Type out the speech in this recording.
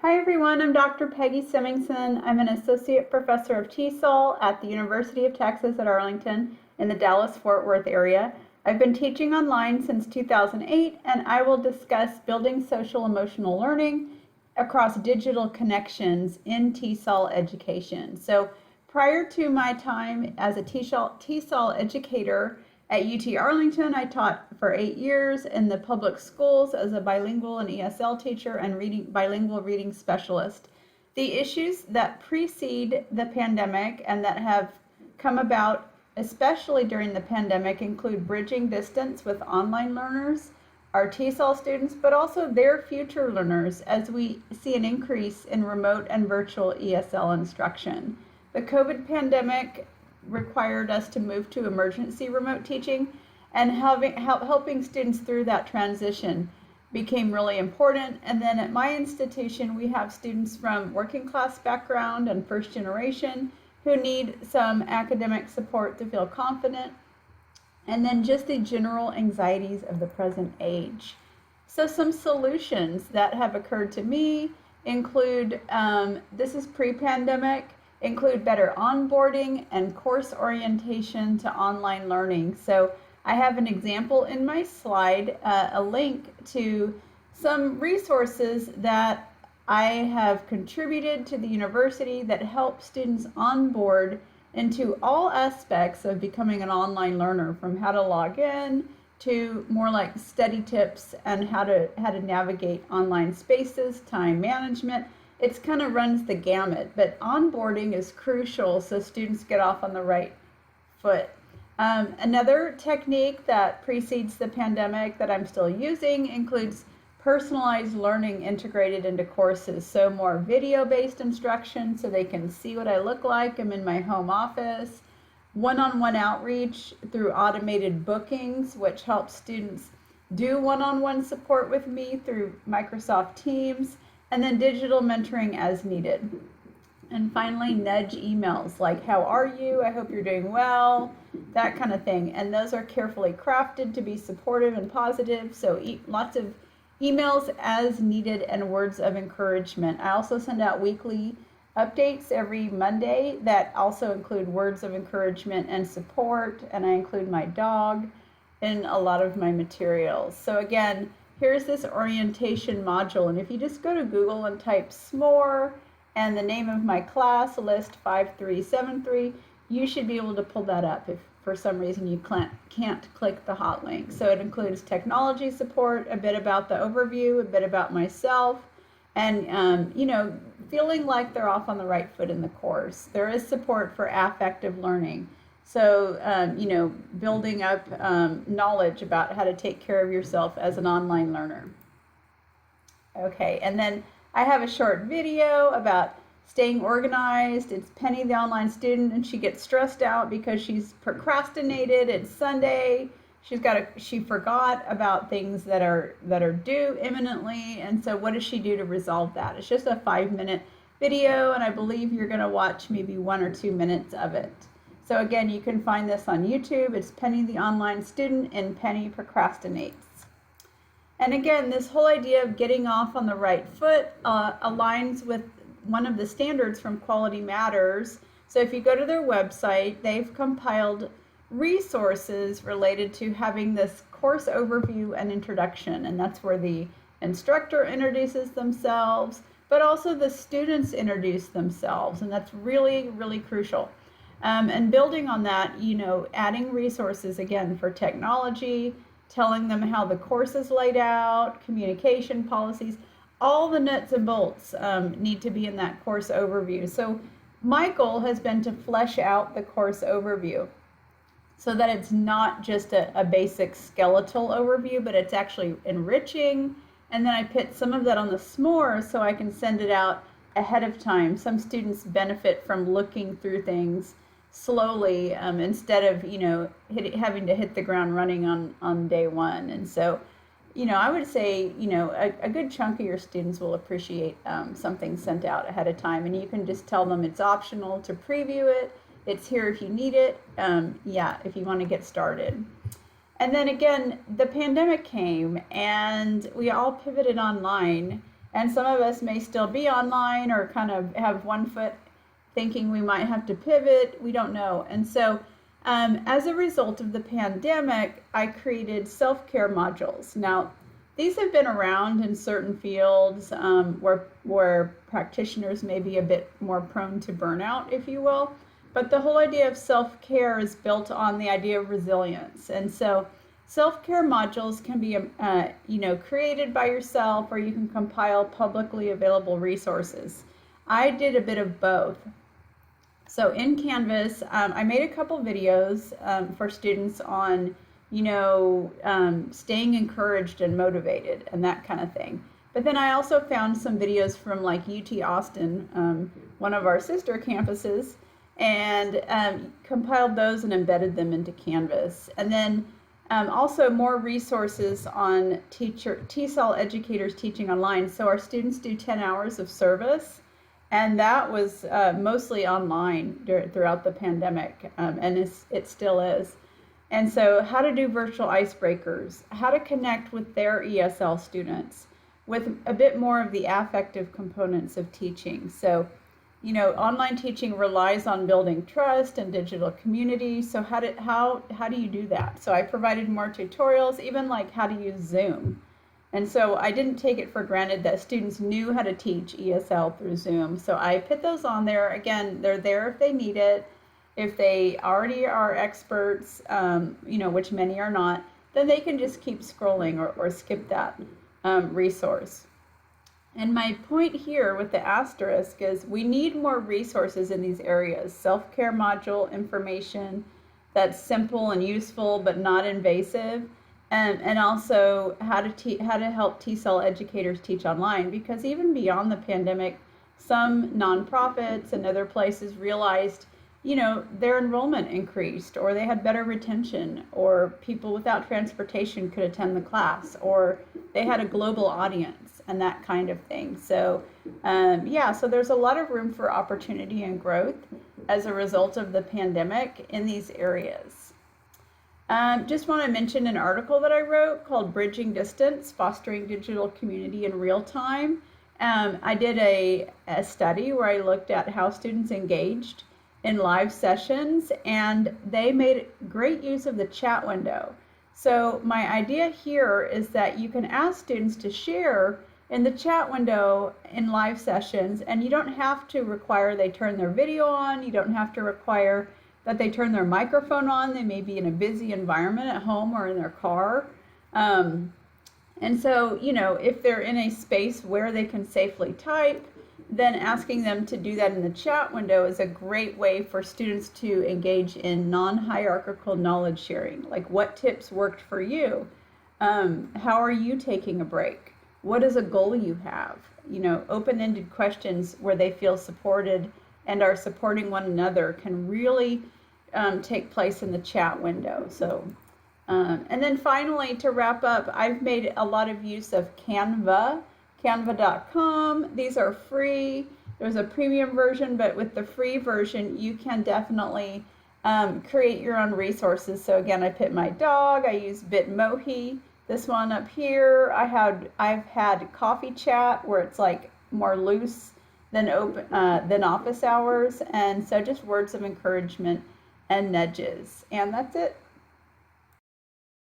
Hi everyone, I'm Dr. Peggy Semingson. I'm an associate professor of TESOL at the University of Texas at Arlington in the Dallas-Fort Worth area. I've been teaching online since 2008, and I will discuss building social emotional learning across digital connections in TESOL education. So prior to my time as a TESOL educator at UT Arlington, I taught for 8 years in the public schools as a bilingual and ESL teacher and bilingual reading specialist. The issues that precede the pandemic and that have come about, especially during the pandemic, include bridging distance with online learners, our TESOL students, but also their future learners as we see an increase in remote and virtual ESL instruction. The COVID pandemic required us to move to emergency remote teaching, and helping students through that transition became really important. And then at my institution, we have students from working class background and first generation who need some academic support to feel confident, and then just the general anxieties of the present age. So some solutions that have occurred to me include, this is pre-pandemic, include better onboarding and course orientation to online learning. So I have an example in my slide, a link to some resources that I have contributed to the university that help students onboard into all aspects of becoming an online learner, from how to log in to more like study tips and how to navigate online spaces, time management. It kind of runs the gamut, but onboarding is crucial so students get off on the right foot. Another technique that precedes the pandemic that I'm still using includes personalized learning integrated into courses. So more video-based instruction so they can see what I look like. I'm in my home office. One-on-one outreach through automated bookings, which helps students do one-on-one support with me through Microsoft Teams. And then digital mentoring as needed. And finally, nudge emails like, how are you? I hope you're doing well, that kind of thing. And those are carefully crafted to be supportive and positive. So lots of emails as needed and words of encouragement. I also send out weekly updates every Monday that also include words of encouragement and support. And I include my dog in a lot of my materials. So again, here's this orientation module, and if you just go to Google and type SMORE and the name of my class, list 5373, you should be able to pull that up if for some reason you can't click the hot link. So it includes technology support, a bit about the overview, a bit about myself, and feeling like they're off on the right foot in the course. There is support for affective learning. So, building up knowledge about how to take care of yourself as an online learner. Okay, and then I have a short video about staying organized. It's Penny, the online student, and she gets stressed out because she's procrastinated. It's Sunday. She forgot about things that are due imminently, and so what does she do to resolve that? It's just a 5-minute video, and I believe you're going to watch maybe 1 or 2 minutes of it. So again, you can find this on YouTube. It's Penny the Online Student and Penny Procrastinates. And again, this whole idea of getting off on the right foot aligns with one of the standards from Quality Matters. So if you go to their website, they've compiled resources related to having this course overview and introduction. And that's where the instructor introduces themselves, but also the students introduce themselves. And that's really, really crucial. And building on that, adding resources again for technology, telling them how the course is laid out, communication policies, all the nuts and bolts need to be in that course overview. So my goal has been to flesh out the course overview so that it's not just a basic skeletal overview, but it's actually enriching. And then I put some of that on the SMORE so I can send it out ahead of time. Some students benefit from looking through things slowly instead of having to hit the ground running on day one. And so I would say a good chunk of your students will appreciate something sent out ahead of time, and you can just tell them it's optional to preview it. It's here if you need it, if you want to get started. And then again, the pandemic came and we all pivoted online. And some of us may still be online or kind of have one foot thinking we might have to pivot. We don't know. And so as a result of the pandemic, I created SelfCare Modules. Now, these have been around in certain fields where practitioners may be a bit more prone to burnout, if you will. But the whole idea of self-care is built on the idea of resilience. And so self-care modules can be created by yourself, or you can compile publicly available resources. I did a bit of both. So in Canvas, I made a couple videos for students on staying encouraged and motivated and that kind of thing. But then I also found some videos from like UT Austin, one of our sister campuses, and compiled those and embedded them into Canvas. And then also more resources on TESOL educators teaching online. So our students do 10 hours of service, and that was mostly online throughout the pandemic, and it still is. And so how to do virtual icebreakers, how to connect with their ESL students with a bit more of the affective components of teaching. So, online teaching relies on building trust and digital community. So how do you do that? So I provided more tutorials, even like how to use Zoom. And so I didn't take it for granted that students knew how to teach ESL through Zoom. So I put those on there. Again, they're there if they need it. If they already are experts, which many are not, then they can just keep scrolling or skip that resource. And my point here with the asterisk is we need more resources in these areas. Self-care module information that's simple and useful but not invasive, and also how to help TESOL educators teach online, because even beyond the pandemic, some nonprofits and other places realized their enrollment increased, or they had better retention, or people without transportation could attend the class, or they had a global audience and that kind of thing. So so there's a lot of room for opportunity and growth as a result of the pandemic in these areas. Just want to mention an article that I wrote called Bridging Distance, Fostering Digital Community in Real Time. I did a study where I looked at how students engaged in live sessions, and they made great use of the chat window. So my idea here is that you can ask students to share in the chat window in live sessions, and you don't have to require they turn their video on, you don't have to require that they turn their microphone on. They may be in a busy environment at home or in their car. And so, if they're in a space where they can safely type, then asking them to do that in the chat window is a great way for students to engage in non-hierarchical knowledge sharing. Like, what tips worked for you? How are you taking a break? What is a goal you have? Open-ended questions where they feel supported and are supporting one another can really take place in the chat window. So, and then finally, to wrap up, I've made a lot of use of Canva. Canva.com. These are free. There's a premium version, but with the free version, you can definitely create your own resources. So again, I put my dog. I use Bitmoji. This one up here, I've had coffee chat where it's like more loose than office hours, and so just words of encouragement and nudges. And that's it.